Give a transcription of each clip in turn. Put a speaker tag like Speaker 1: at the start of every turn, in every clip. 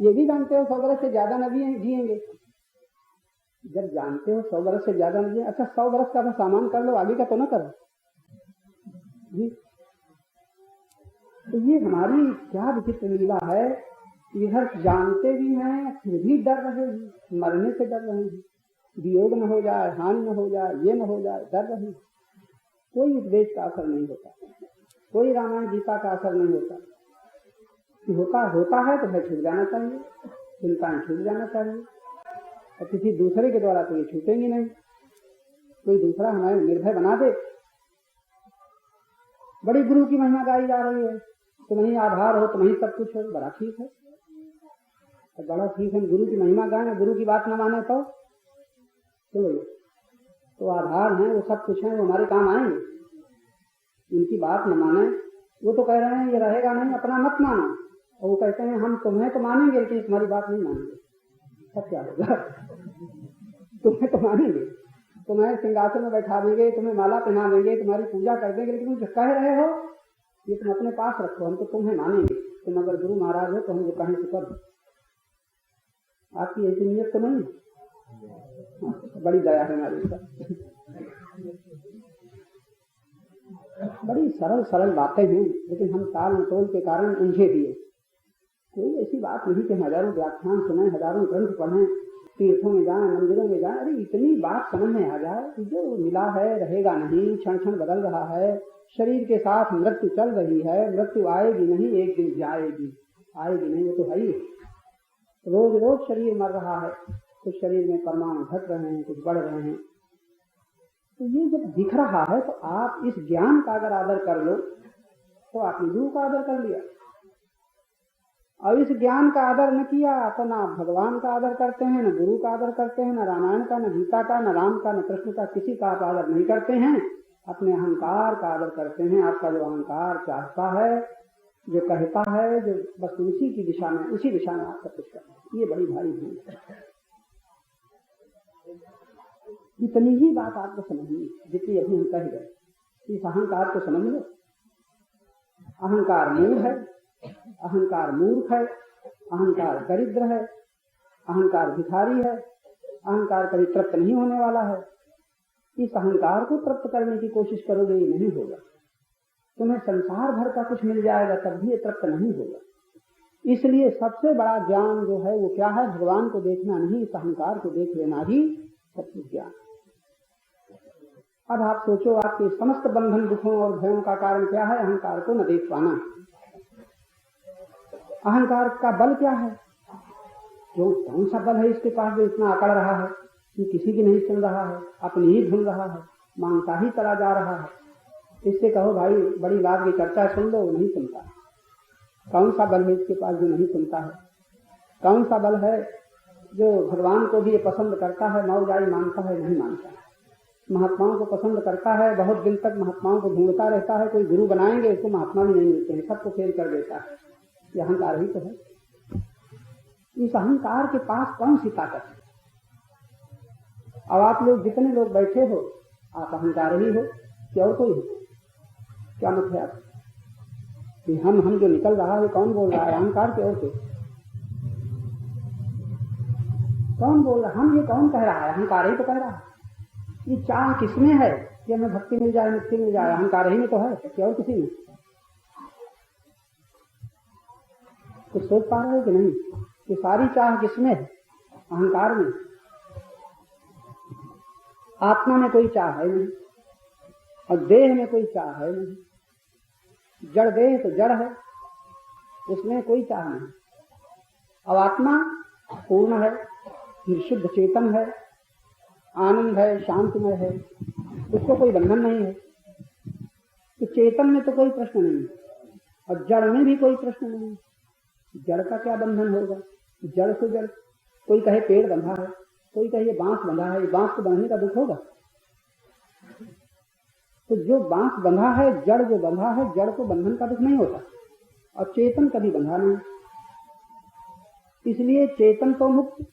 Speaker 1: ये भी जानते हो 100 बरस से ज्यादा न जिएंगे। जब जानते हो 100 बरस से ज्यादा न जिए, अच्छा 100 बरस का तो सामान कर लो, आगे का तो न करो जी। तो ये हमारी क्या विचित्र लीला है, इधर जानते भी हैं फिर भी डर रहे हैं, मरने से डर रहे हैं, वियोग न हो जाए, हानि न हो जाए, ये न हो जाए, डर रहे हैं। कोई उपदेश का असर नहीं होता, कोई रामायण गीता का असर नहीं होता। होता है तो भाई छूट जाना चाहिए, चिंताएं छूट जाना चाहिए, और किसी दूसरे के द्वारा तो ये छूटेंगी नहीं। कोई दूसरा हमारे निर्भय बना दे। बड़ी गुरु की महिमा गाई जा रही है, तुम्हें आधार हो, तुम्हें सब कुछ हो, बड़ा ठीक है, तो बड़ा ठीक है, गुरु की महिमा गाए, गुरु की बात न माने तो आधार है, वो सब कुछ है, वो हमारे काम आएंगे। उनकी बात न माने, वो तो कह रहे हैं ये रहेगा नहीं, अपना मत मानो, और वो कहते हैं हम तुम्हें तो मानेंगे लेकिन तुम्हारी बात नहीं मानेंगे। सब क्या होगा? तुम्हें तो मानेंगे, तुम्हें सिंहासन में बैठा देंगे, तुम्हें माला पहना देंगे, तुम्हारी पूजा कर देंगे, लेकिन तुम कह रहे हो ये तुम अपने पास रखो, हम तो तुम्हें मानेंगे। तुम अगर गुरु महाराज हो तो हम जो कहें तो कर। आपकी ऐसी नीयत तो नहीं? बड़ी दया है हमारी ऊपर। बड़ी सरल सरल बातें हैं, लेकिन हम ताल मटोल के कारण उलझे दिए। कोई ऐसी बात नहीं कि हजारों व्याख्यान सुने, हजारों ग्रंथ पढ़ें, तीर्थों में जाएं, मंदिरों में जाएं। अरे इतनी बात समझ में आ जाए कि जो मिला है रहेगा नहीं, क्षण क्षण बदल रहा है, शरीर के साथ मृत्यु चल रही है, मृत्यु आएगी नहीं, एक दिन जाएगी, आएगी नहीं, वो तो है ही। रोज रोज शरीर मर रहा है, कुछ शरीर में परमाणु घट रहे हैं, कुछ बढ़ रहे हैं। तो ये जब दिख रहा है तो आप इस ज्ञान का अगर आदर कर लो तो आपने गुरु का आदर कर लिया, और इस ज्ञान का आदर न किया तो ना भगवान का आदर करते हैं, न गुरु का आदर करते हैं, न रामायण का, न गीता का, न राम का, न कृष्ण का, किसी का आप आदर नहीं करते हैं। अपने अहंकार का आदर करते हैं। आपका जो अहंकार चाहता है, जो कहता है, जो बस उसी की दिशा में, उसी दिशा में आप सब कुछ करते हैं। ये बड़ी भारी भूल है। इतनी ही बात आपको समझनी जितनी अभी हम कह गए। इस अहंकार को समझ लो। अहंकार मूढ़ है, अहंकार मूर्ख है, अहंकार दरिद्र है, अहंकार भिखारी है, अहंकार कभी तृप्त नहीं होने वाला है। इस अहंकार को तृप्त करने की कोशिश करोगे ये नहीं होगा। तुम्हें संसार भर का कुछ मिल जाएगा तब भी ये तृप्त नहीं होगा। इसलिए सबसे बड़ा ज्ञान जो है वो क्या है? भगवान को देखना नहीं, इस अहंकार को देख लेना ही सबसे ज्ञान। अब आप सोचो, आपके समस्त बंधन, दुखों और भयों का कारण क्या है? अहंकार को न देख पाना। अहंकार का बल क्या है? जो कौन सा बल है इसके पास जो इतना अकड़ रहा है कि किसी की नहीं सुन रहा है, अपनी ही धुन रहा है, मांगता ही चला जा रहा है। इससे कहो भाई बड़ी बात की चर्चा सुन लो, नहीं सुनता। कौन सा बल है इसके पास जो नहीं सुनता है? कौन सा बल है जो भगवान को भी ये पसंद करता है, मौजाई मानता है, नहीं मानता? महात्माओं को पसंद करता है, बहुत दिन तक महात्माओं को ढूंढता रहता है, कोई गुरु बनाएंगे उसको महात्मा भी नहीं मिलते हैं, सबको फेल कर देता है। ये अहंकार ही तो है। इस अहंकार के पास कौन सी ताकत है? अब आप लोग जितने लोग बैठे हो, आप अहंकार ही हो कि और कोई हो? क्या मत है आप कि हम जो निकल रहा है कौन बोल रहा है? अहंकार के और कोई? कौन बोल रहा है? हम ये कौन कह रहा है? अहंकार ही तो कह रहा है। ये चाह किसमें है कि हमें भक्ति मिल जाए, मुक्ति मिल जाए? अहंकार ही में तो है कि और किसी में? कुछ सोच पा रहे हो कि नहीं कि सारी चाह किसमें है? अहंकार में। आत्मा में कोई चाह है नहीं, और देह में कोई चाह है नहीं। जड़ देह तो जड़ है, उसमें कोई चाह नहीं। अब आत्मा पूर्ण है, निर्शुद्ध चेतन है, आनंद है, शांतिमय है, उसको कोई बंधन नहीं है। तो चेतन में तो कोई प्रश्न नहीं, और जड़ में भी कोई प्रश्न नहीं। जड़ का क्या बंधन होगा? जड़ से जड़। कोई कहे पेड़ बंधा है, कोई कहे बांस बंधा है, बांस को बांधने का दुख होगा? तो जो बांस बंधा है, जड़ जो बंधा है, जड़ को बंधन का दुख नहीं होता, और चेतन कभी बंधा नहीं। इसलिए चेतन तो मुक्त,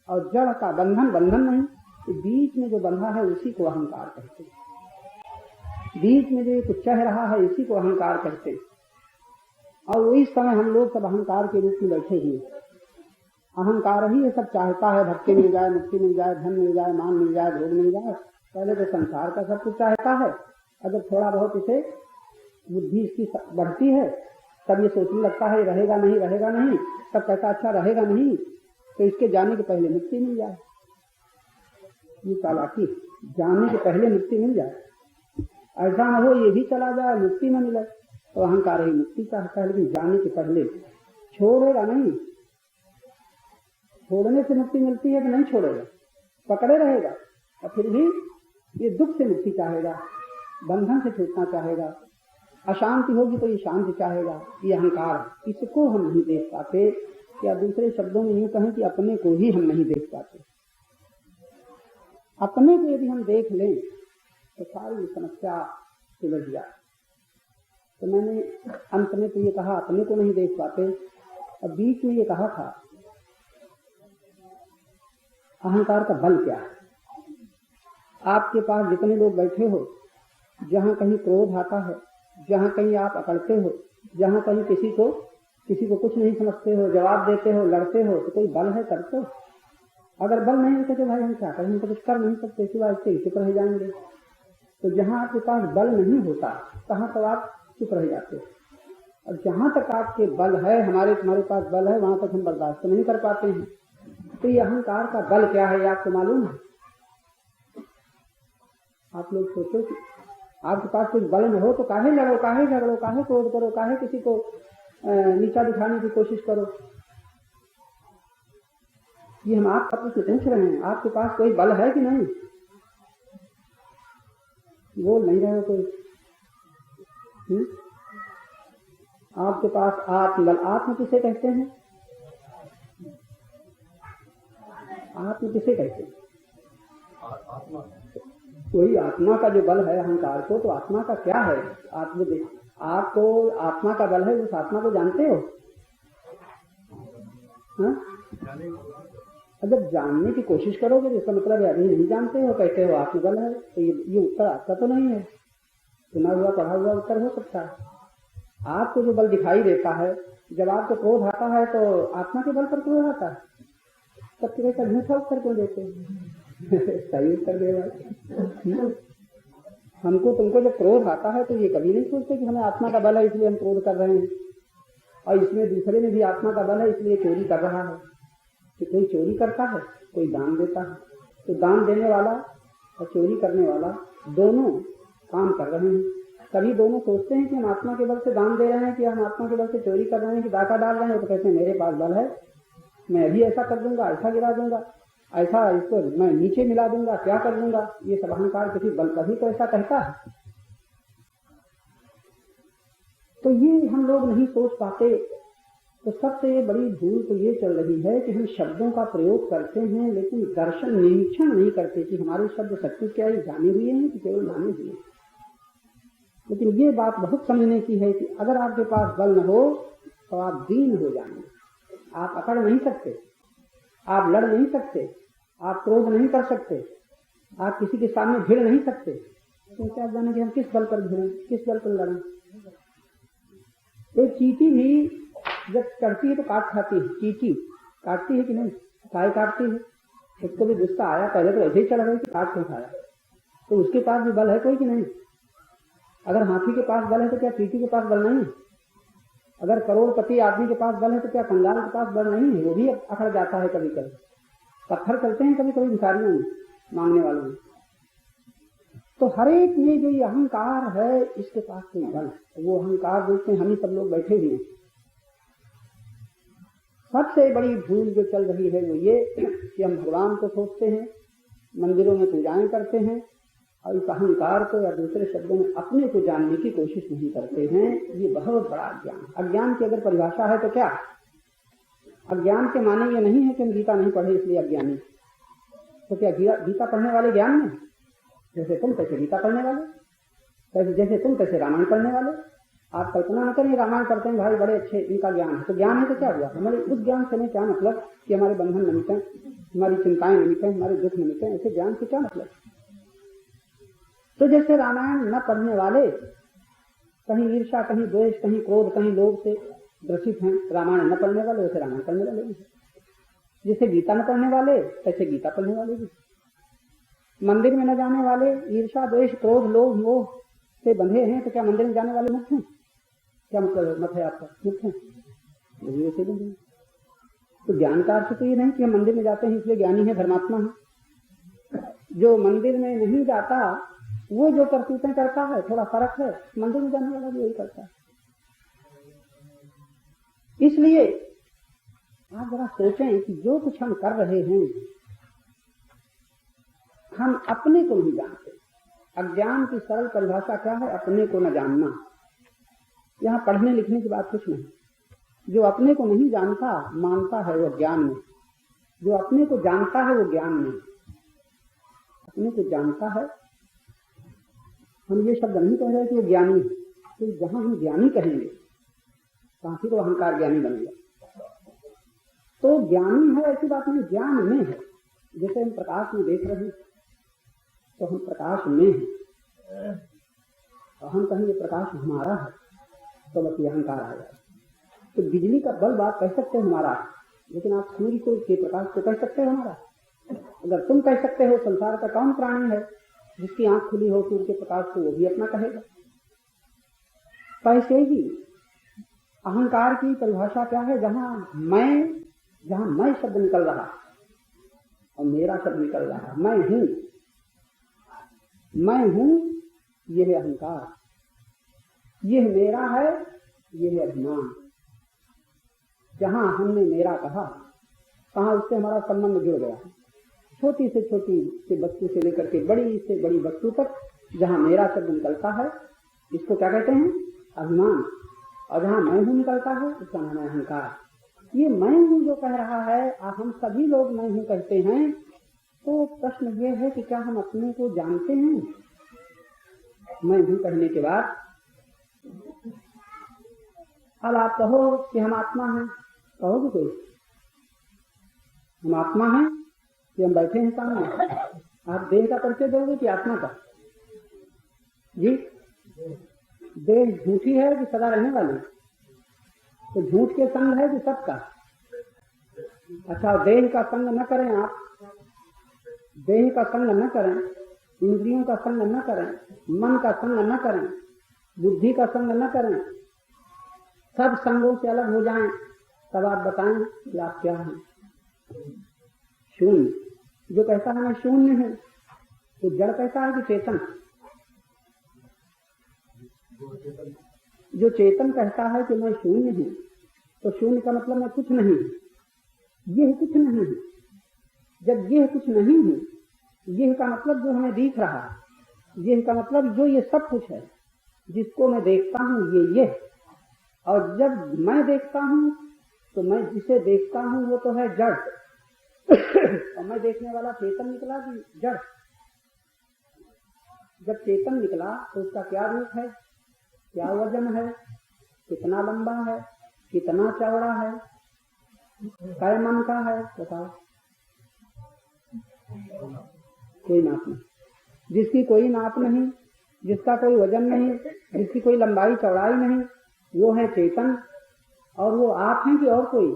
Speaker 1: और जड़ का बंधन बंधन नहीं। तो बीच में जो बंधा है उसी को अहंकार कहते हैं। बीच में जो कुछ चह रहा है इसी को अहंकार कहते हैं। और वही समय हम लोग सब अहंकार के रूप में बैठे हुए। अहंकार ही ये सब चाहता है, भक्ति मिल जाए, मुक्ति मिल जाए, धन मिल जाए, मान मिल जाए, भोग मिल जाए। पहले तो संसार का सब कुछ चाहता है, अगर थोड़ा बहुत इसे बुद्धि इसकी बढ़ती है तब ये सोचने लगता है रहेगा नहीं, रहेगा नहीं, तब कहता अच्छा रहेगा नहीं तो इसके जाने के पहले मुक्ति मिल जाए। ये चालाकी, जाने के पहले मुक्ति मिल जाए, ऐसा न हो ये भी चला जाए मुक्ति न मिले। तो अहंकार ही मुक्ति चाहता है, लेकिन जाने के पहले छोड़ेगा नहीं। छोड़ने से मुक्ति मिलती है कि नहीं छोड़ेगा, पकड़े रहेगा और फिर भी ये दुख से मुक्ति चाहेगा, बंधन से छूटना चाहेगा, अशांति होगी तो ये शांति चाहेगा। ये अहंकार, इसको हम नहीं देख पाते, या दूसरे शब्दों में यूं कहें कि अपने को ही हम नहीं देख पाते। अपने को यदि हम देख लें तो सारी समस्या सुलझ जाए। तो मैंने अंत में तो ये कहा अपने को नहीं देख पाते, और बीच में ये कहा था अहंकार का बल क्या है। आपके पास जितने लोग बैठे हो, जहाँ कहीं क्रोध आता है, जहाँ कहीं आप अकड़ते हो, जहाँ कहीं किसी को कुछ नहीं समझते हो, जवाब देते हो, लड़ते हो, तो कोई बल है करते हो। अगर बल नहीं होता तो भाई हम क्या करें, हम तो कुछ कर नहीं सकते, सिवाय इसके चुप रह जाएंगे। तो जहाँ आपके पास बल नहीं होता तहाँ तो आप चुप रह जाते हो, और जहाँ तक आपके बल है, तुम्हारे पास बल है, वहां तक हम बर्दाश्त नहीं कर पाते हैं। तो ये अहंकार का बल क्या है आपको मालूम है? आप लोग सोचो कि आपके पास कुछ बल न हो तो काहे लड़ो, काहे झगड़ो, काहे क्रोध करो, काहे किसी को नीचा दिखाने की कोशिश करो। ये हम आप प्रश्न पूछ रहे हैं, आपके पास कोई बल है कि नहीं? बोल नहीं रहे हो कोई। आपके पास आत्मबल, आत्म किसे कहते हैं? आत्म किसे कहते हैं? कोई आत्मा का जो बल है अहंकार को, तो आत्मा का क्या है? आपको आत्मा का बल है, उस आत्मा को जानते हो? अगर जानने की कोशिश करोगे तो इसका मतलब अभी नहीं जानते हो, कहते हो आत्मबल है, तो ये उत्तर आपका तो नहीं है। सुना हुआ पढ़ा हुआ उत्तर हो सकता है। आपको जो बल दिखाई देता है, जब आपको क्रोध आता है तो आत्मा के बल पर क्रोध आता है, तब कि वैसा झूठा उत्तर क्यों देते हैं? सही उत्तर दे भाई। हमको तुमको जब क्रोध आता है तो ये कभी नहीं सोचते कि हमें आत्मा का बल है इसलिए हम क्रोध कर रहे हैं, और इसमें दूसरे में भी आत्मा का बल है इसलिए चोरी कर रहा है। कि कोई चोरी करता है, कोई दान देता है, तो दान देने वाला और चोरी करने वाला दोनों काम कर रहे हैं। कभी दोनों सोचते हैं कि हम आत्मा के बल से दान दे रहे हैं कि हम आत्मा के बल से चोरी कर रहे हैं, कि डाका डाल रहे हैं। तो कहते हैं मेरे पास बल है, मैं अभी ऐसा कर दूंगा, ऐसा गिरा दूंगा, ऐसा इसको मैं नीचे मिला दूंगा, क्या कर दूंगा। ये सब अहंकार किसी बल पर ही तो ऐसा कहता है। तो ये हम लोग नहीं सोच पाते। तो सबसे बड़ी भूल तो ये चल रही है कि हम शब्दों का प्रयोग करते हैं, लेकिन दर्शन निरीक्षण नहीं करते कि हमारे शब्द सचमुच क्या ही जाने हुए हैं कि केवल माने हुए। लेकिन ये बात बहुत समझने की है कि अगर आपके पास बल न हो तो आप दीन हो जाएंगे, आप अकड़ नहीं सकते, आप लड़ नहीं सकते, आप क्रोध नहीं कर सकते, आप किसी के सामने भिड़ नहीं सकते। तो क्या जाने कि हम किस बल पर भिड़ें, किस बल पर लड़ें। एक चींटी भी जब चढ़ती है तो काट खाती है। चींटी काटती है कि नहीं? काय काटती है? उसको भी गुस्सा आया, पहले तो ऐसे ही चढ़ गई कि काट क्यों खाया। तो उसके पास भी बल है कोई कि नहीं? अगर हाथी के पास बल है तो क्या चींटी के पास बल नहीं है? अगर करोड़पति आदमी के पास बल है तो क्या कंगाल के पास बल नहीं है? वो भी अकड़ जाता है कभी कभी। पत्थर चलते हैं कभी कभी भिखारियों में, मांगने वालों में। तो हर एक में जो ये अहंकार है, इसके पास कोई बल है। वो अहंकार देखते हैं हम ही सब लोग बैठे हुए हैं। सबसे बड़ी भूल जो चल रही है वो ये कि हम भगवान को सोचते हैं, मंदिरों में पूजाएं करते हैं, और इस अहंकार को या दूसरे शब्दों में अपने को जानने की कोशिश नहीं करते हैं। ये बहुत बड़ा अज्ञान। अज्ञान की अगर परिभाषा है तो क्या? अज्ञान के माने ये नहीं है कि हम गीता नहीं पढ़े इसलिए अज्ञानी। तो क्या गीता पढ़ने वाले ज्ञान में? जैसे तुम तैसे गीता पढ़ने वाले, जैसे तुम तैसे रामायण पढ़ने वाले। आप कल्पना न करें रामायण पढ़ते हैं भाई बड़े अच्छे, इनका ज्ञान है। तो ज्ञान है तो क्या हुआ? हमारे उस ज्ञान से क्या मतलब कि हमारे बंधन न मिटें, हमारी चिंताएं न मिटें, हमारे दुख न मिटें। ऐसे ज्ञान से क्या मतलब? तो जैसे रामायण न पढ़ने वाले कहीं ईर्ष्या, कहीं द्वेष, कहीं क्रोध, कहीं लोभ से ग्रसित हैं, रामायण न पढ़ने वाले वैसे रामायण पढ़ने वाले। जैसे गीता न पढ़ने वाले ऐसे गीता पढ़ने वाले भी, मंदिर में न जाने वाले ईर्ष्या द्वेष क्रोध लोभ मोह से बंधे हैं, तो क्या मंदिर में जाने वाले मुक्त हैं? क्या मतलब मत है आपका? मुक्त है, वैसे बंधे। तो ज्ञान का अर्थ तो ये नहीं कि हम मंदिर में जाते हैं इसलिए ज्ञानी है, धर्मात्मा है। जो मंदिर में नहीं जाता वो जो करतूतें करता है, थोड़ा फर्क है, मंदिर में जाने वाला भी यही करता है। इसलिए आप जरा सोचें कि जो कुछ हम कर रहे हैं हम अपने को नहीं जानते। अज्ञान की सरल परिभाषा क्या है? अपने को न जानना। यहाँ पढ़ने लिखने की बात कुछ नहीं। जो अपने को नहीं जानता मानता है वो ज्ञान में, जो अपने को जानता है वो ज्ञान में। अपने को जानता है, हम ये शब्द नहीं कह रहे कि वो ज्ञानी है, तो जहां हम ज्ञानी कहेंगे वहां फिर वो अहंकार ज्ञानी बनेगा। तो ज्ञानी है ऐसी बात नहीं, ज्ञान में है। जैसे हम प्रकाश में देख रहे हैं तो हम प्रकाश में हैं, और हम कहेंगे प्रकाश हमारा है तो बस ये अहंकार आ जाए। तो बिजली का बल्ब आप कह सकते हो हमारा, लेकिन आप सूर्य को के प्रकाश को कह सकते हो हमारा? अगर तुम कह सकते हो संसार का कौन प्राणी है जिसकी आंख खुली हो सूर्य के प्रकाश को, वो भी अपना कहेगा। पैसे ही अहंकार की परिभाषा क्या है? जहां मैं शब्द निकल रहा और मेरा शब्द निकल रहा, मैं हूं, यह है अहंकार, यह मेरा है, यह है अभिमान। जहां हमने मेरा कहा, कहा उससे हमारा संबंध जुड़ गया। छोटी से छोटी से वस्तु से लेकर के बड़ी से बड़ी वस्तु तक जहां मेरा शब्द निकलता है, इसको क्या कहते हैं? अभिमान। और जहां मैं हूं निकलता है, उसका नाम है अहंकार। ये मैं हूं जो कह रहा है, हम सभी लोग मैं हूं कहते हैं। तो प्रश्न ये है कि क्या हम अपने को जानते हैं? मैं हूं कहने के बाद अब आप कहो कि हम आत्मा हैं, कहोगे कोई? हम आत्मा हैं कि हम बैठे हैं सामने? आप देह का परिचय दोगे कि आत्मा का? जी, देह झूठी है कि सदा रहने वाली? तो झूठ के संग है कि सबका? अच्छा, देह का संग न करें आप, देह का संग न करें, इंद्रियों का संग न करें, मन का संग न करें, बुद्धि का संग न करें, सब संगों से अलग हो जाएं, तब आप बताएं कि आप क्या हैं? शून्य। जो कहता है मैं शून्य हूं, तो जड़ कहता है कि चेतन? जो चेतन कहता है कि मैं शून्य हूं, तो शून्य का मतलब मैं कुछ नहीं, यह कुछ नहीं है। जब यह कुछ नहीं है, यह का मतलब जो हमें दिख रहा है, यह का मतलब जो ये सब कुछ है जिसको मैं देखता हूं, ये। और जब मैं देखता हूं तो मैं जिसे देखता हूं वो तो है जड़, और मैं देखने वाला चेतन निकला कि जड़? जब चेतन निकला तो उसका क्या रूप है, क्या वजन है, कितना लंबा है, कितना चौड़ा है, कै मन का है, बताओ? कोई नाप नहीं। जिसकी कोई नाप नहीं, जिसका कोई वजन नहीं, जिसकी कोई लंबाई चौड़ाई नहीं, वो है चेतन। और वो आप हैं कि और कोई?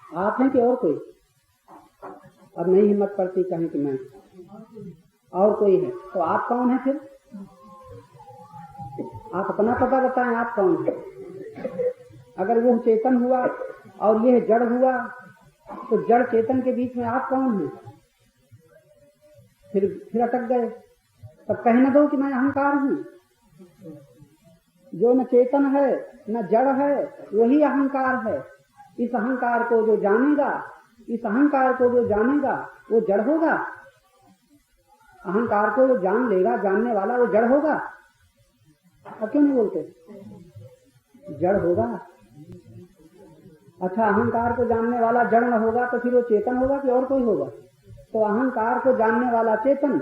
Speaker 1: आप हैं कि और कोई? अब नहीं हिम्मत पड़ती कहें कि मैं, और कोई है। तो आप कौन है फिर? आप अपना पता बताएं, आप कौन है? अगर वो चेतन हुआ और यह जड़ हुआ, तो जड़ चेतन के बीच में आप कौन हैं? फिर अटक गए। तब कह न दो कि मैं अहंकार हूं। जो न चेतन है न जड़ है, वही अहंकार है। इस अहंकार को जो जानेगा, इस अहंकार को जो जानेगा वो जड़ होगा। अहंकार को जो जान लेगा, जानने वाला, वो जड़ होगा। अब क्यों नहीं बोलते? जड़ होगा। अच्छा, अहंकार को जानने वाला जड़ न होगा तो फिर वो चेतन होगा कि और कोई होगा? तो अहंकार को जानने वाला चेतन।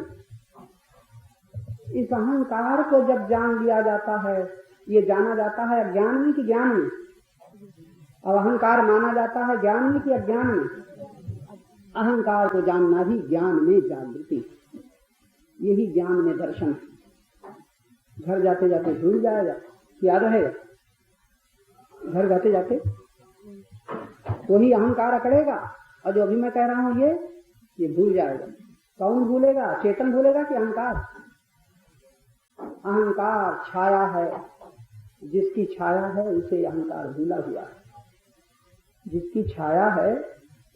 Speaker 1: इस अहंकार को जब जान लिया जाता है, ये जाना जाता है अज्ञान में कि ज्ञान में? और अहंकार माना जाता है ज्ञान में कि अज्ञान में? अहंकार को जानना भी ज्ञान में जागृति, यही ज्ञान में दर्शन। घर जाते जाते भूल जाएगा, याद रहेगा? घर जाते जाते तो ही अहंकार अकड़ेगा। और जो अभी मैं कह रहा हूं ये भूल जाएगा। कौन भूलेगा? चेतन भूलेगा कि अहंकार? अहंकार छाया है, जिसकी छाया है उसे अहंकार भूला हुआ है। जिसकी छाया है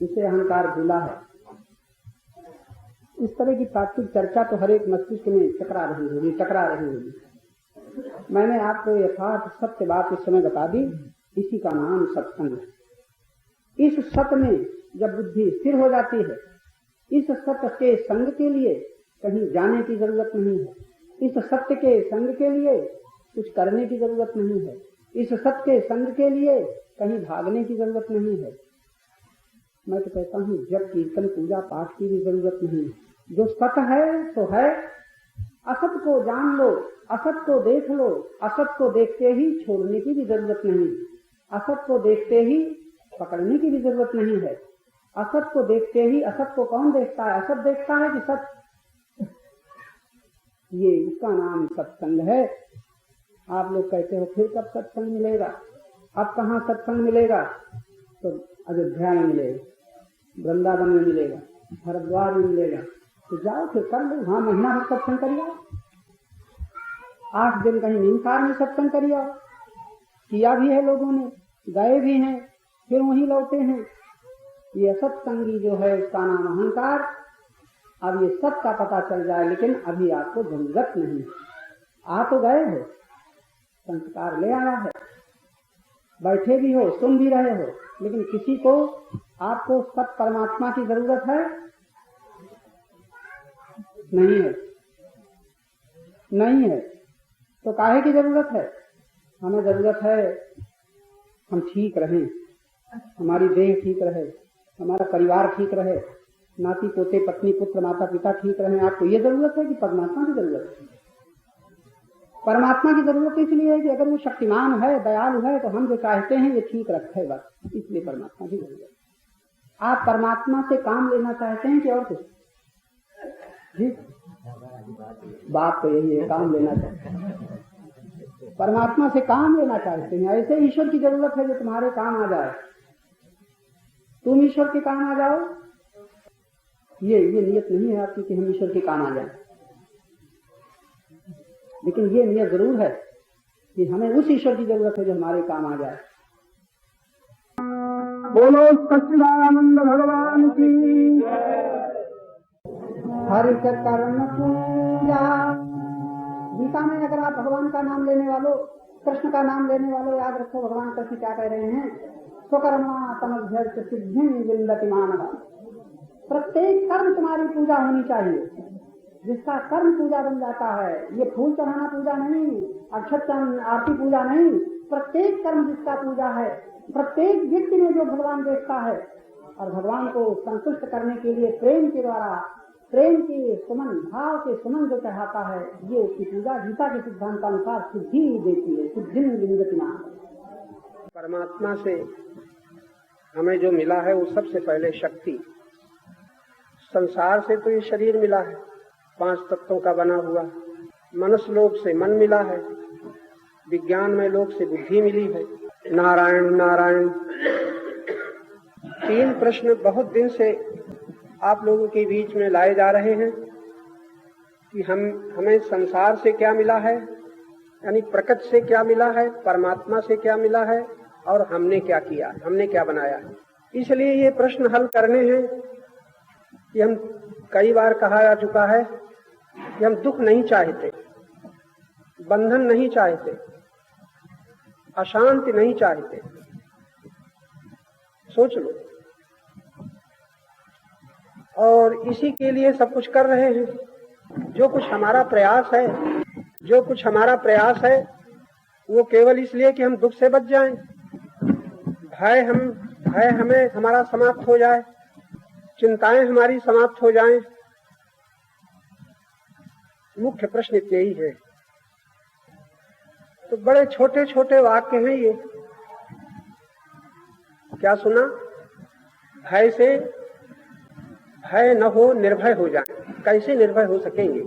Speaker 1: उसे अहंकार भूला है। इस तरह की तात्विक चर्चा तो हर एक मस्तिष्क में टकरा रही होगी। मैंने आपको यथार्थ सत्य बात इस समय बता दी। इसी का नाम सत्संग है। इस सत्य में जब बुद्धि स्थिर हो जाती है, इस सत्य के संग के लिए कहीं जाने की जरूरत नहीं है। इस सत्य के संग के लिए कुछ करने की जरूरत नहीं है। इस सत्य के संग के लिए कहीं भागने की जरूरत नहीं है। मैं तो कहता हूँ जब कीर्तन पूजा पाठ की भी जरूरत नहीं है। जो सत्य है तो है। असत को जान लो, असत को देख लो। असत को देखते ही छोड़ने की भी जरूरत नहीं। असत को देखते ही पकड़ने की भी जरूरत नहीं है। असत को देखते ही, असत को कौन देखता है? असत देखता है कि सत्य? ये इसका नाम सत्संग है। आप लोग कहते हो फिर कब सत्संग मिलेगा? अब कहाँ सत्संग मिलेगा? तो अयोध्या में मिलेगा, वृंदावन में मिलेगा, हरिद्वार में मिलेगा। तो जाओ फिर कर लो, वहां महीना भर सत्संग करिए। 8 दिन कहीं नीमसार में सत्संग करिए। किया भी है लोगों ने, गए भी हैं, फिर वहीं लौटे हैं। ये असत्संगी जो है उसका नाम अहंकार। अब ये सब का पता चल जाए, लेकिन अभी आपको जरूरत नहीं। आ तो गए हो, संस्कार ले आया है, बैठे भी हो, सुन भी रहे हो, लेकिन किसी को आपको सत परमात्मा की जरूरत है? नहीं है, नहीं है। तो काहे की जरूरत है? हमें जरूरत है हम ठीक रहें, हमारी देह ठीक रहे, हमारा परिवार ठीक रहे, नाती पोते पत्नी पुत्र माता पिता ठीक रहे। आपको ये जरूरत है कि परमात्मा की जरूरत है? परमात्मा की जरूरत इसलिए है कि अगर वो शक्तिमान है, दयालु है, तो हम जो चाहते हैं ये ठीक रखे, बस इसलिए परमात्मा की जरूरत है। आप परमात्मा से काम लेना चाहते हैं कि और कुछ? जी, बात तो यही है, काम लेना चाहते हैं, परमात्मा से काम लेना चाहते हैं। ऐसे ईश्वर की जरूरत है जो तुम्हारे काम आ जाए, तुम ईश्वर के काम आ जाओ। ये नियत नहीं है आपकी कि हम ईश्वर के काम आ जाए, लेकिन ये नियत जरूर है कि हमें उस ईश्वर की जरूरत है जो हमारे काम आ जाए। बोलो सच्चिदानंद भगवान की। हरि के कर्म पूजा। गीता में अगर आप भगवान का नाम लेने वालों, कृष्ण का नाम लेने वालों, याद रखो भगवान कृष्ण क्या कह रहे हैं? स्वकर्मा तमभ्यर्थ सिद्धिं विन्दति मानव। प्रत्येक कर्म तुम्हारी पूजा होनी चाहिए। जिसका कर्म पूजा बन जाता है, ये फूल चढ़ाना पूजा नहीं, अक्षत आरती पूजा नहीं, प्रत्येक कर्म जिसका पूजा है, प्रत्येक व्यक्ति में जो भगवान देखता है और भगवान को संतुष्ट करने के लिए प्रेम के द्वारा, प्रेम के सुमन, भाव के सुमन जो चढ़ाता है, ये उसकी पूजा गीता के सिद्धांतानुसार सिद्धि देती है। सिद्धिं विन्दति मानव।
Speaker 2: परमात्मा से हमें जो मिला है वो सबसे पहले शक्ति। संसार से तो ये शरीर मिला है, 5 तत्वों का बना हुआ। मनुष्य लोक से मन मिला है, विज्ञान में लोक से बुद्धि मिली है। नारायण नारायण। 3 प्रश्न बहुत दिन से आप लोगों के बीच में लाए जा रहे हैं कि हमें संसार से क्या मिला है, यानी प्रकृति से क्या मिला है, परमात्मा से क्या मिला है, और हमने क्या किया, हमने क्या बनाया है। इसलिए ये प्रश्न हल करने हैं कि हम, कई बार कहा जा चुका है कि हम दुख नहीं चाहते, बंधन नहीं चाहते, अशांति नहीं चाहते। सोच लो। और इसी के लिए सब कुछ कर रहे हैं। जो कुछ हमारा प्रयास है, वो केवल इसलिए कि हम दुख से बच जाएं, भय हमें हमारा समाप्त हो जाए, चिंताएं हमारी समाप्त हो जाएं। मुख्य प्रश्न यही है। तो बड़े छोटे छोटे वाक्य हैं ये। क्या सुना? भय न हो, निर्भय हो जाए। कैसे निर्भय हो सकेंगे?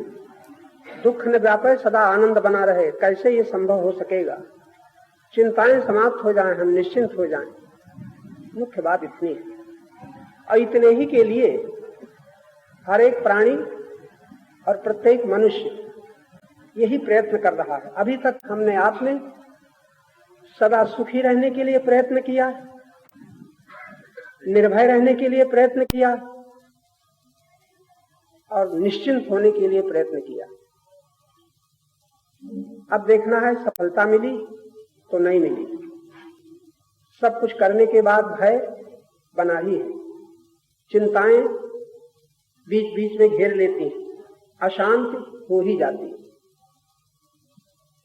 Speaker 2: दुख न व्यापे, सदा आनंद बना रहे, कैसे ये संभव हो सकेगा? चिंताएं समाप्त हो जाएं, हम निश्चिंत हो जाएं। मुख्य बात इतनी है। और इतने ही के लिए हर एक प्राणी और प्रत्येक मनुष्य यही प्रयत्न कर रहा है। अभी तक हमने आपने सदा सुखी रहने के लिए प्रयत्न किया, निर्भय रहने के लिए प्रयत्न किया और निश्चिंत होने के लिए प्रयत्न किया। अब देखना है सफलता मिली तो नहीं मिली। सब कुछ करने के बाद भय बना ही है, चिंताएं बीच बीच में घेर लेती हैं, अशांत हो ही जाती है।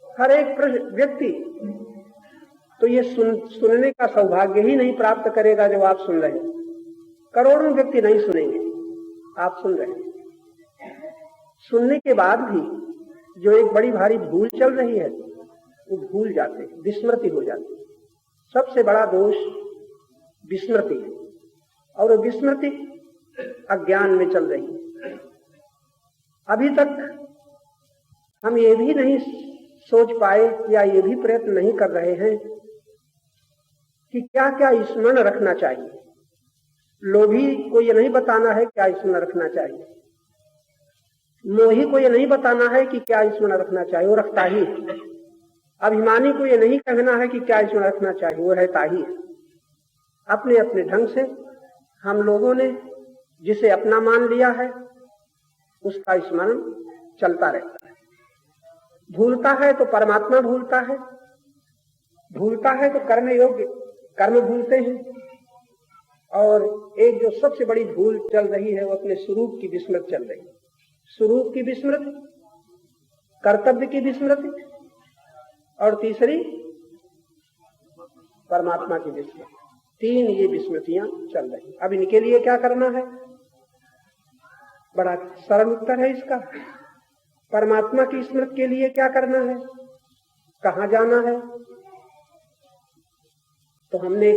Speaker 2: हर एक व्यक्ति तो ये सुनने का सौभाग्य ही नहीं प्राप्त करेगा जो आप सुन रहे हैं। करोड़ों व्यक्ति नहीं सुनेंगे, आप सुन रहे हैं। सुनने के बाद भी जो एक बड़ी भारी भूल चल रही है वो भूल जाते हैं, विस्मृति हो जाती है। सबसे बड़ा दोष विस्मृति है और वो विस्मृति अज्ञान में चल रही है। अभी तक हम ये भी नहीं सोच पाए या ये भी प्रयत्न नहीं कर रहे हैं कि क्या क्या स्मरण रखना चाहिए। लोभी को ये नहीं बताना है क्या स्मरण रखना चाहिए, मोही को ये नहीं बताना है कि क्या स्मरण रखना चाहिए, वो रखता ही है। अभिमानी को ये नहीं कहना है कि क्या स्मरण रखना चाहिए, वो रहता ही है। अपने अपने ढंग से हम लोगों ने जिसे अपना मान लिया है उसका स्मरण चलता रहता है। भूलता है तो परमात्मा भूलता है, भूलता है तो कर्म योग्य कर्म भूलते हैं। और एक जो सबसे बड़ी भूल चल रही है वो अपने स्वरूप की विस्मृति चल रही है। स्वरूप की विस्मृति, कर्तव्य की विस्मृति और तीसरी परमात्मा की विस्मृति। तीन ये विस्मृतियां चल रही। अब इनके लिए क्या करना है? बड़ा सरल उत्तर है इसका। परमात्मा की स्मृति के लिए क्या करना है, कहां जाना है? तो हमने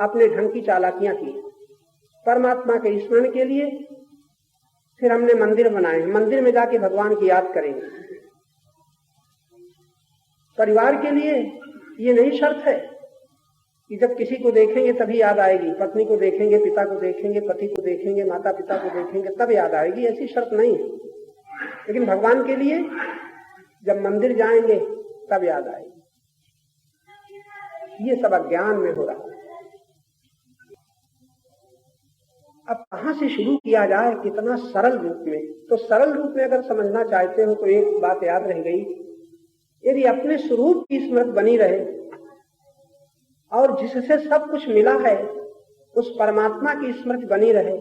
Speaker 2: अपने ढंग की चालाकियां की। परमात्मा के स्मरण के लिए फिर हमने मंदिर बनाए हैं, मंदिर में जाके भगवान की याद करेंगे। परिवार के लिए ये नहीं शर्त है कि जब किसी को देखेंगे तभी याद आएगी, पत्नी को देखेंगे, पिता को देखेंगे, पति को देखेंगे, माता पिता को देखेंगे तब याद आएगी, ऐसी शर्त नहीं है। लेकिन भगवान के लिए जब मंदिर जाएंगे तब याद आएगी। ये सब अज्ञान में हो रहा है। अब कहां से शुरू किया जाए कितना सरल रूप में? तो सरल रूप में अगर समझना चाहते हो तो एक बात याद रह गई, यदि अपने स्वरूप की स्मृति बनी रहे और जिससे सब कुछ मिला है उस परमात्मा की स्मृति बनी रहे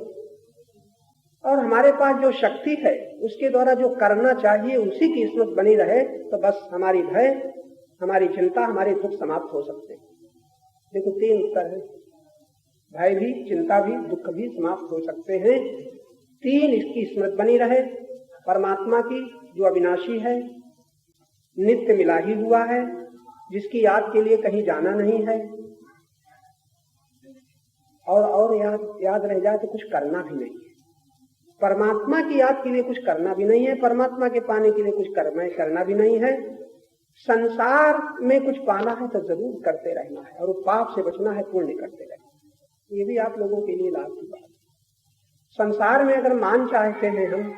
Speaker 2: और हमारे पास जो शक्ति है उसके द्वारा जो करना चाहिए उसी की स्मृति बनी रहे, तो बस हमारी भय, हमारी चिंता, हमारे दुख समाप्त हो सकते हैं। देखो तीन उत्तर है, भय भी, चिंता भी, दुख भी समाप्त हो सकते हैं। तीन इसकी स्मृति बनी रहे, परमात्मा की जो अविनाशी है, नित्य मिला ही हुआ है, जिसकी याद के लिए कहीं जाना नहीं है और याद रह जाए तो कुछ करना भी नहीं है। परमात्मा की याद के लिए कुछ करना भी नहीं है, परमात्मा के पाने के लिए कुछ करना भी नहीं है। संसार में कुछ पाना है तो जरूर करते रहना है और पाप से बचना है, पुण्य करते रहना। ये भी आप लोगों के लिए लाभ की बात। संसार में अगर मान चाहते हैं हम,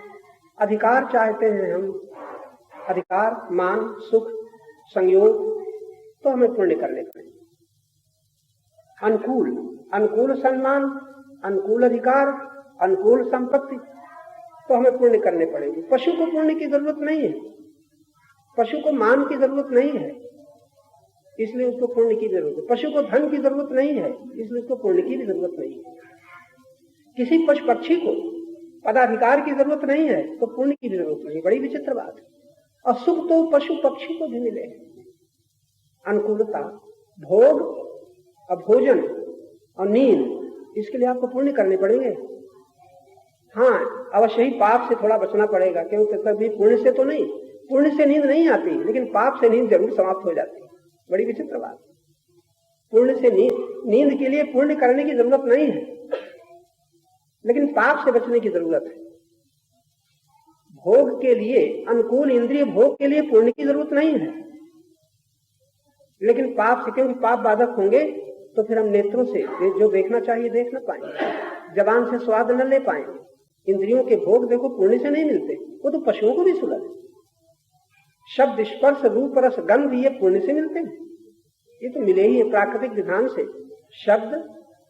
Speaker 2: अधिकार चाहते हैं हम, अधिकार, मान, सुख, संयोग, तो हमें पुण्य करने पड़ेंगे। अनुकूल सम्मान, अनुकूल अधिकार, अनुकूल संपत्ति, तो हमें पुण्य करने पड़ेंगे। पशु को पुण्य की जरूरत नहीं है, पशु को मान की जरूरत नहीं है, इसलिए उसको पुण्य की जरूरत है। पशु को धन की जरूरत नहीं है, इसलिए उसको पुण्य की भी जरूरत नहीं है। किसी पशु पक्षी को पदाधिकार की जरूरत नहीं है तो पुण्य की भी जरूरत नहीं। बड़ी विचित्र बात है। और सुख तो पशु पक्षी को भी मिले, अनुकूलता, भोग और भोजन और नींद, इसके लिए आपको पुण्य करने पड़ेंगे। हाँ, अवश्य ही पाप से थोड़ा बचना पड़ेगा, क्योंकि तभी पुण्य से तो नहीं, पुण्य से नींद नहीं आती, लेकिन पाप से नींद जरूर समाप्त हो जाती है। बड़ी विचित्र बात। पुण्य से नींद के लिए पुण्य करने की जरूरत नहीं है, लेकिन पाप से बचने की जरूरत है। भोग के लिए, अनुकूल इंद्रिय भोग के लिए पुण्य की जरूरत नहीं है, लेकिन पाप से, क्योंकि पाप बाधक होंगे तो फिर हम नेत्रों से जो देखना चाहिए देख न पाएंगे, जबान से स्वाद न ले पाएंगे। इंद्रियों के भोग देखो पुण्य से नहीं मिलते, वो तो पशुओं को भी सुलभ है। शब्द, स्पर्श, रूप, रस, गंध ये पुण्य से मिलते हैं, ये तो मिले ही है प्राकृतिक विधान से। शब्द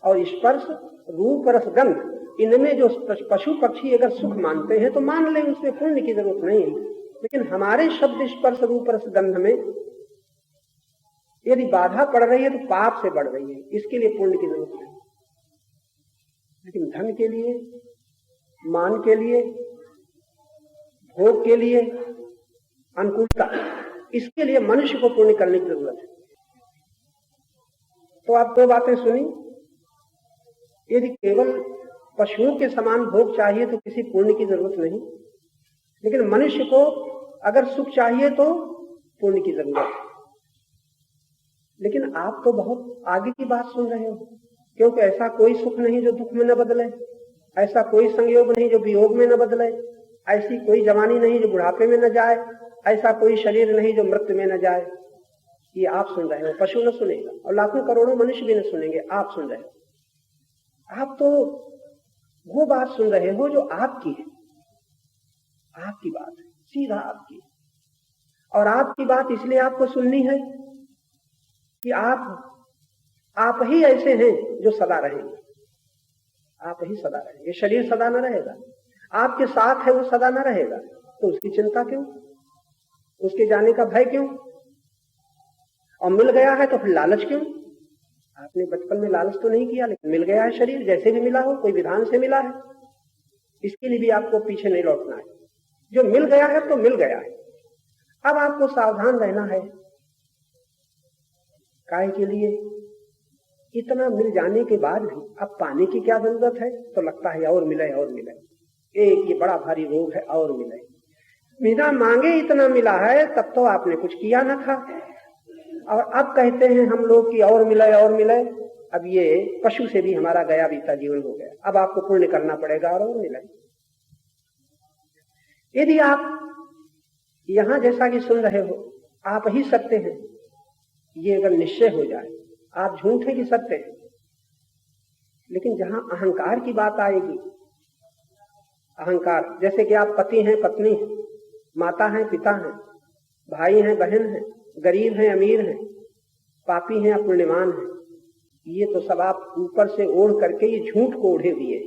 Speaker 2: और स्पर्श, रूप, रस, गंध, इनमें जो पशु पक्षी अगर सुख मानते हैं तो मान लें, उसमें पुण्य की जरूरत नहीं है। लेकिन हमारे शब्द, स्पर्श, रूप, रस, गंध में यदि बाधा पड़ रही है तो पाप से बढ़ रही है, इसके लिए पुण्य की जरूरत नहीं। लेकिन धन के लिए, मान के लिए, भोग के लिए, अनुकूलता, इसके लिए मनुष्य को पुण्य करने की जरूरत है। तो आप दो बातें सुनी, यदि केवल पशुओं के समान भोग चाहिए तो किसी पुण्य की जरूरत नहीं, लेकिन मनुष्य को अगर सुख चाहिए तो पुण्य की जरूरत है। लेकिन आप तो बहुत आगे की बात सुन रहे हो, क्योंकि ऐसा कोई सुख नहीं जो दुख में न बदले, ऐसा कोई संयोग नहीं जो वियोग में न बदले, ऐसी कोई जवानी नहीं जो बुढ़ापे में न जाए, ऐसा कोई शरीर नहीं जो मृत्यु में न जाए। ये आप सुन रहे हो, पशु न सुनेगा और लाखों करोड़ों मनुष्य भी न सुनेंगे, आप सुन रहे हो। आप तो वो बात सुन रहे हो जो आपकी है, आपकी बात है, सीधा आपकी। और आपकी बात इसलिए आपको सुननी है कि आप ही ऐसे हैं जो सदा रहेंगे, आप ही सदा रहेंगे। शरीर सदा न रहेगा, आपके साथ है वो सदा न रहेगा, तो उसकी चिंता क्यों, उसके जाने का भय क्यों? और मिल गया है तो फिर लालच क्यों? आपने बचपन में लालच तो नहीं किया, लेकिन मिल गया है शरीर, जैसे भी मिला हो, कोई विधान से मिला है, इसके लिए भी आपको पीछे नहीं लौटना है। जो मिल गया है तो मिल गया है। अब आपको सावधान रहना है। काहे के लिए? इतना मिल जाने के बाद भी अब पाने की क्या जरूरत है? तो लगता है और मिले और मिले, एक ये बड़ा भारी रोग है, और मिले। बिना मांगे इतना मिला है, तब तो आपने कुछ किया न था। और अब कहते हैं हम लोग कि और मिले और मिले। अब ये पशु से भी हमारा गया बीता जीवन हो गया, अब आपको पुण्य करना पड़ेगा और मिले। यदि आप यहां जैसा कि सुन रहे हो, आप ही सत्य हैं, ये अगर निश्चय हो जाए, आप झूठ है कि सत्य है। लेकिन जहां अहंकार की बात आएगी, अहंकार, जैसे कि आप पति हैं, पत्नी हैं, माता हैं, पिता हैं, भाई हैं, बहन हैं, गरीब हैं, अमीर हैं, पापी हैं, पुण्यवान हैं, ये तो सब आप ऊपर से ओढ़ करके ये झूठ को ओढ़े हुए।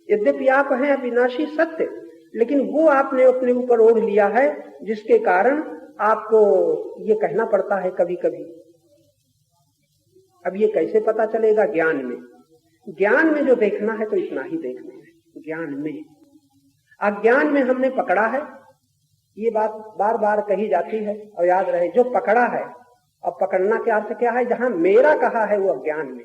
Speaker 2: यद्यपि आप हैं अविनाशी सत्य, लेकिन वो आपने अपने ऊपर ओढ़ लिया है, जिसके कारण आपको ये कहना पड़ता है कभी कभी। अब ये कैसे पता चलेगा? ज्ञान में। ज्ञान में जो देखना है तो इतना ही देखना है। ज्ञान में, अज्ञान में हमने पकड़ा है, ये बात बार बार कही जाती है, और याद रहे, जो पकड़ा है, और पकड़ना के अर्थ क्या है? जहां मेरा कहा है वो अज्ञान में,